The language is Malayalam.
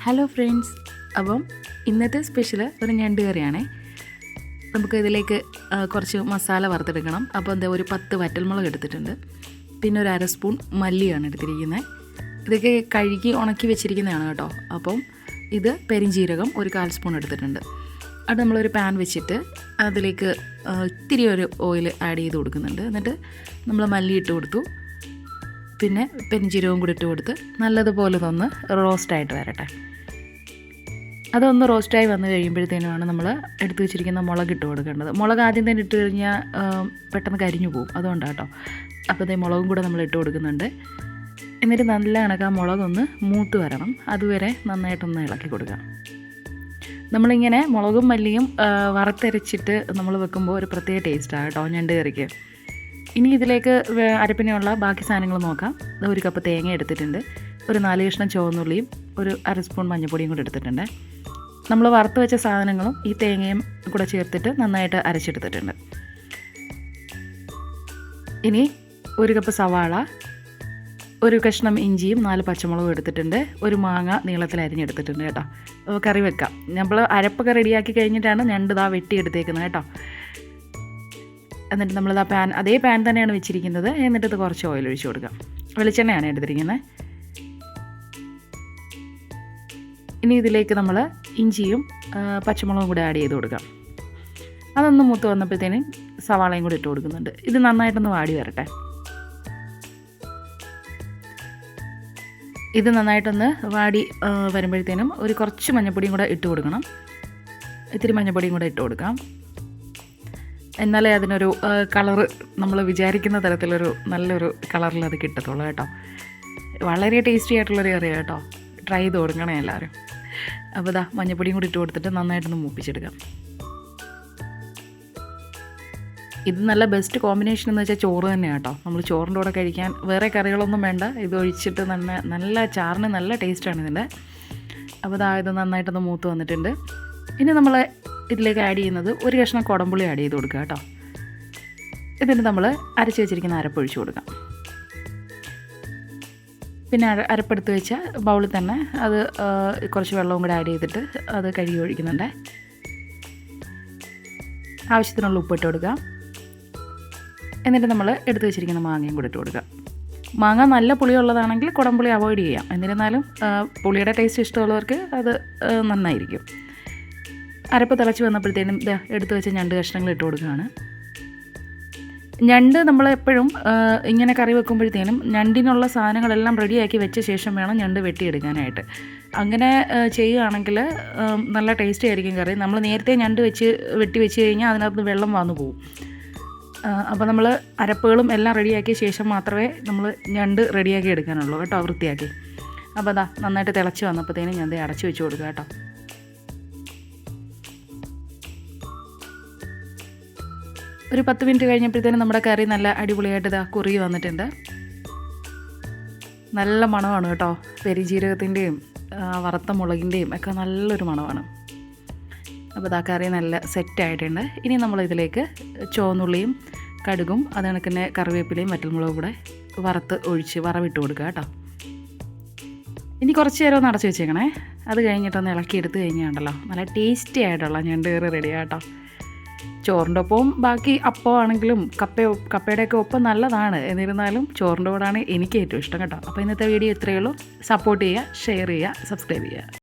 ഹലോ ഫ്രണ്ട്സ്, അപ്പം ഇന്നത്തെ സ്പെഷ്യൽ ഒരു ഞണ്ട് കറിയാണേ. നമുക്ക് ഇതിലേക്ക് കുറച്ച് മസാല വറുത്തെടുക്കണം. അപ്പോൾ എന്താ, ഒരു 10 വറ്റൽമുളക് എടുത്തിട്ടുണ്ട്, പിന്നെ ഒരു 1/2 സ്പൂൺ മല്ലിയാണ് എടുത്തിരിക്കുന്നത്. ഇതൊക്കെ കഴുകി ഉണക്കി വെച്ചിരിക്കുന്നതാണ് കേട്ടോ. അപ്പം ഇത് പെരിഞ്ജീരകം ഒരു 1/4 സ്പൂൺ എടുത്തിട്ടുണ്ട്. അത് നമ്മളൊരു പാൻ വെച്ചിട്ട് അതിലേക്ക് ഇത്തിരി ഒരു ഓയിൽ ആഡ് ചെയ്ത് കൊടുക്കുന്നുണ്ട്. എന്നിട്ട് നമ്മൾ മല്ലി ഇട്ട് കൊടുത്തു, പിന്നെ പെരിഞ്ജീരകവും കൂടി ഇട്ട് കൊടുത്ത് നല്ലതുപോലെ ഒന്ന് റോസ്റ്റായിട്ട് വരട്ടെ. അതൊന്ന് റോസ്റ്റായി വന്നു കഴിയുമ്പോഴത്തേനുമാണ് നമ്മൾ എടുത്തു വെച്ചിരിക്കുന്ന മുളക് ഇട്ട് കൊടുക്കേണ്ടത്. മുളക് ആദ്യം തന്നെ ഇട്ട് കഴിഞ്ഞാൽ പെട്ടെന്ന് കരിഞ്ഞു പോകും, അതുകൊണ്ടാണ് കേട്ടോ. അപ്പോൾ ഇതേ മുളകും കൂടെ നമ്മൾ ഇട്ട് കൊടുക്കുന്നുണ്ട്. എന്നിട്ട് നല്ല കണക്ക് ആ മുളകൊന്ന് മൂത്ത് വരണം, അതുവരെ നന്നായിട്ടൊന്ന് ഇളക്കി കൊടുക്കാം. നമ്മളിങ്ങനെ മുളകും മല്ലിയും വറുത്തരച്ചിട്ട് നമ്മൾ വെക്കുമ്പോൾ ഒരു പ്രത്യേക ടേസ്റ്റാണ് കേട്ടോ ഞണ്ട് കറിക്ക്. ഇനി ഇതിലേക്ക് അരപ്പിനുള്ള ബാക്കി സാധനങ്ങൾ നോക്കാം. ഒരു കപ്പ് തേങ്ങ എടുത്തിട്ടുണ്ട്, ഒരു 4 കഷ്ണം ചുവന്നുള്ളിയും ഒരു 1/2 സ്പൂൺ മഞ്ഞൾപ്പൊടിയും കൂടി എടുത്തിട്ടുണ്ട്. നമ്മൾ വറുത്ത് വെച്ച സാധനങ്ങളും ഈ തേങ്ങയും കൂടെ ചേർത്തിട്ട് നന്നായിട്ട് അരച്ചെടുത്തിട്ടുണ്ട്. ഇനി ഒരു കപ്പ് സവാള, ഒരു കഷ്ണം ഇഞ്ചിയും 4 പച്ചമുളകും എടുത്തിട്ടുണ്ട്, ഒരു മാങ്ങ നീളത്തിൽ അരിഞ്ഞെടുത്തിട്ടുണ്ട് കേട്ടോ. കറി വെക്കാം. നമ്മൾ അരപ്പൊക്കെ റെഡിയാക്കി കഴിഞ്ഞിട്ടാണ് ഞണ്ട് വെട്ടിയെടുത്തേക്കുന്നത് കേട്ടോ. എന്നിട്ട് നമ്മളിത് അതേ പാൻ തന്നെയാണ് വെച്ചിരിക്കുന്നത്. എന്നിട്ട് ഇത് കുറച്ച് ഓയിൽ ഒഴിച്ച് കൊടുക്കാം. വെളിച്ചെണ്ണയാണ് എടുത്തിരിക്കുന്നത്. ഇനി ഇതിലേക്ക് നമ്മൾ ഇഞ്ചിയും പച്ചമുളകും കൂടി ആഡ് ചെയ്ത് കൊടുക്കാം. അതൊന്ന് മൂത്ത് വന്നപ്പോഴത്തേനും സവാളയും കൂടി ഇട്ട് കൊടുക്കുന്നുണ്ട്. ഇത് നന്നായിട്ടൊന്ന് വാടി വരട്ടെ. ഇത് നന്നായിട്ടൊന്ന് വാടി വരുമ്പോഴത്തേനും ഒരു കുറച്ച് മഞ്ഞൾപ്പൊടിയും കൂടെ ഇട്ട് കൊടുക്കണം. ഇത്തിരി മഞ്ഞൾപ്പൊടിയും കൂടെ ഇട്ട് കൊടുക്കാം. എന്നാലേ അതിനൊരു കളറ് നമ്മൾ വിചാരിക്കുന്ന തരത്തിലൊരു നല്ലൊരു കളറിൽ അത് കിട്ടത്തുള്ളൂ കേട്ടോ. വളരെ ടേസ്റ്റി ആയിട്ടുള്ളൊരു കറിയാണ് കേട്ടോ. ട്രൈ ചെയ്ത് കൊടുക്കണേ എല്ലാവരും. അപ്പോൾ ഇതാ മഞ്ഞൾപ്പൊടിയും കൂടി ഇട്ട് കൊടുത്തിട്ട് നന്നായിട്ടൊന്ന് മൂപ്പിച്ചെടുക്കാം. ഇത് നല്ല ബെസ്റ്റ് കോമ്പിനേഷൻ എന്ന് വെച്ചാൽ ചോറ് തന്നെയാണ് കേട്ടോ. നമ്മൾ ചോറിൻ്റെ കൂടെ കഴിക്കാൻ വേറെ കറികളൊന്നും വേണ്ട, ഇത് ഒഴിച്ചിട്ട് നല്ല ചാറിന് നല്ല ടേസ്റ്റാണ് ഇതിൻ്റെ. അപ്പോൾ ഇതാ ഇത് നന്നായിട്ടൊന്ന് മൂത്ത് വന്നിട്ടുണ്ട്. ഇനി നമ്മൾ ഇതിലേക്ക് ആഡ് ചെയ്യുന്നത് ഒരു കഷ്ണം കുടംപുളി ആഡ് ചെയ്ത് കൊടുക്കുക കേട്ടോ. എന്നിട്ട് നമ്മൾ അരച്ച് വെച്ചിരിക്കുന്ന അരപ്പൊഴിച്ച് കൊടുക്കാം. പിന്നെ അരപ്പെടുത്ത് വെച്ച ബൗളിൽ തന്നെ അത് കുറച്ച് വെള്ളവും കൂടെ ആഡ് ചെയ്തിട്ട് അത് കഴുകി ഒഴിക്കുന്നുണ്ട്. ആവശ്യത്തിനുള്ള ഉപ്പിട്ട് കൊടുക്കുക. എന്നിട്ട് നമ്മൾ എടുത്ത് വെച്ചിരിക്കുന്ന മാങ്ങയും കൂടി ഇട്ട് കൊടുക്കുക. മാങ്ങ നല്ല പുളിയുള്ളതാണെങ്കിൽ കുടംപുളി അവോയ്ഡ് ചെയ്യാം. എന്നിരുന്നാലും പുളിയുടെ ടേസ്റ്റ് ഇഷ്ടമുള്ളവർക്ക് അത് നന്നായിരിക്കും. അരപ്പ് തിളച്ച് വന്നപ്പോഴത്തേനും എടുത്ത് വെച്ച ഞണ്ട് കഷ്ണങ്ങൾ ഇട്ട് കൊടുക്കുകയാണ്. ഞണ്ട് നമ്മൾ എപ്പോഴും ഇങ്ങനെ കറി വെക്കുമ്പോഴത്തേനും ഞണ്ടിനുള്ള സാധനങ്ങളെല്ലാം റെഡിയാക്കി വെച്ച ശേഷം വേണം ഞണ്ട് വെട്ടിയെടുക്കാനായിട്ട്. അങ്ങനെ ചെയ്യുകയാണെങ്കിൽ നല്ല ടേസ്റ്റി ആയിരിക്കും കറി. നമ്മൾ നേരത്തെ ഞണ്ട് വെട്ടി വെച്ച് കഴിഞ്ഞാൽ അതിനകത്ത് വെള്ളം വന്നു പോകും. അപ്പോൾ നമ്മൾ അരപ്പുകളും എല്ലാം റെഡിയാക്കിയ ശേഷം മാത്രമേ നമ്മൾ ഞണ്ട് റെഡിയാക്കി എടുക്കാനുള്ളൂ കേട്ടോ, വൃത്തിയാക്കി. അപ്പോൾ അതാ നന്നായിട്ട് തിളച്ച് വന്നപ്പോഴത്തേനും ഞണ്ട് അടച്ചു വെച്ച് കൊടുക്കുക കേട്ടോ. ഒരു 10 മിനിറ്റ് കഴിഞ്ഞപ്പോഴത്തേനും നമ്മുടെ കറി നല്ല അടിപൊളിയായിട്ട് കുറുകി വന്നിട്ടുണ്ട്. നല്ല മണമാണ് കേട്ടോ. പെരിഞ്ജീരകത്തിൻ്റെയും വറുത്ത മുളകിൻ്റെയും ഒക്കെ നല്ലൊരു മണമാണ്. അപ്പോൾ കറി നല്ല സെറ്റായിട്ടുണ്ട്. ഇനി നമ്മളിതിലേക്ക് ചുവന്നുള്ളിയും കടുകും അത് കണക്കിന് കറിവേപ്പിലയും വറ്റൽമുളകും കൂടെ വറവിട്ട് കൊടുക്കുക കേട്ടോ. ഇനി കുറച്ച് നേരം ഒന്ന് അടച്ച് വെച്ചേക്കണേ. അത് കഴിഞ്ഞിട്ടൊന്ന് ഇളക്കി എടുത്ത് കഴിഞ്ഞാണ്ടല്ലോ നല്ല ടേസ്റ്റി ആയിട്ടുള്ള ഞണ്ട് കറി റെഡിയാണ് കേട്ടോ. ചോറിൻ്റെ ഒപ്പവും ബാക്കി അപ്പം ആണെങ്കിലും കപ്പയുടെയൊക്കെ ഒപ്പം നല്ലതാണ്. എന്നിരുന്നാലും ചോറിൻ്റെ കൂടാണ് എനിക്ക് ഏറ്റവും ഇഷ്ടം കേട്ടോ. അപ്പോൾ ഇന്നത്തെ വീഡിയോ ഇത്രയേ ഉള്ളൂ. സപ്പോർട്ട് ചെയ്യുക, ഷെയർ ചെയ്യുക, സബ്സ്ക്രൈബ് ചെയ്യുക.